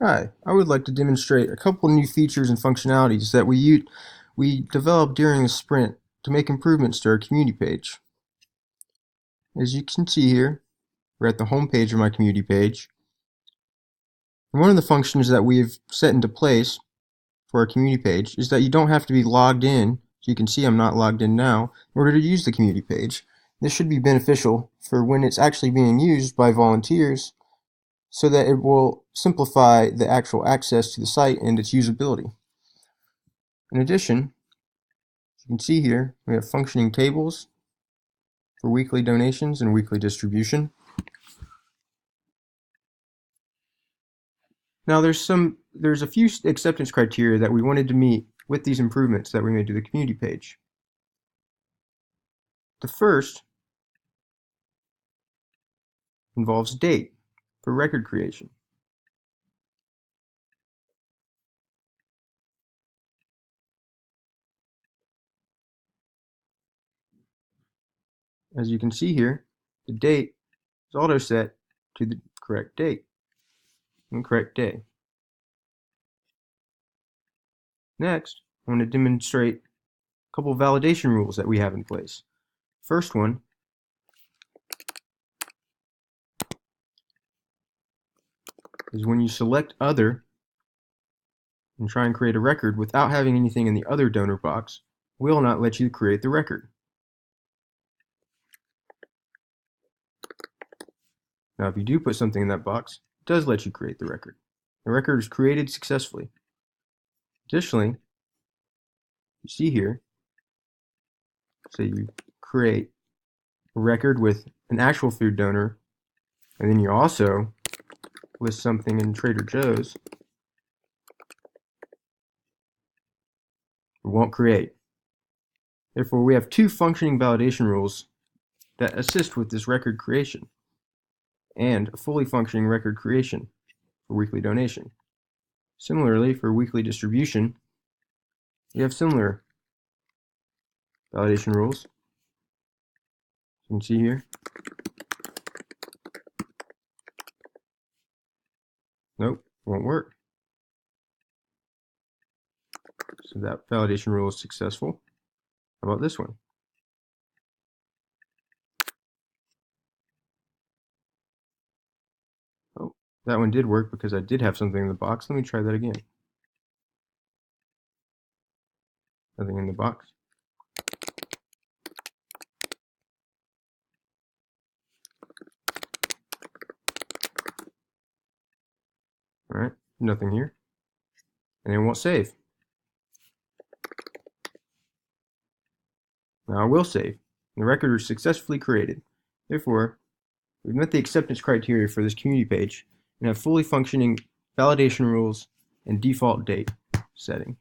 Hi, I would like to demonstrate a couple new features and functionalities that we developed during the sprint to make improvements to our community page. As you can see here, we're at the home page of my community page. And one of the functions that we've set into place for our community page is that you don't have to be logged in. So you can see I'm not logged in now in order to use the community page. This should be beneficial for when it's actually being used by volunteers so that it will simplify the actual access to the site and its usability. In addition, as you can see here, we have functioning tables for weekly donations and weekly distribution. Now there's a few acceptance criteria that we wanted to meet with these improvements that we made to the community page. The first involves date for record creation. As you can see here, the date is auto set to the correct date and correct day. Next, I want to demonstrate a couple of validation rules that we have in place. First one is when you select other and try and create a record without having anything in the other donor box, will not let you create the record. Now, if you do put something in that box, it does let you create the record. The record is created successfully. Additionally, you see here, so you create a record with an actual food donor, and then you also list something in Trader Joe's, it won't create. Therefore, we have two functioning validation rules that assist with this record creation, and a fully functioning record creation for weekly donation. Similarly, for weekly distribution, we have similar validation rules. You can see here. Nope, won't work. So that validation rule is successful. How about this one? Oh, that one did work because I did have something in the box. Let me try that again. Nothing in the box. All right, nothing here. And it won't save. Now I will save. The record is successfully created. Therefore, we've met the acceptance criteria for this community page and have fully functioning validation rules and default date setting.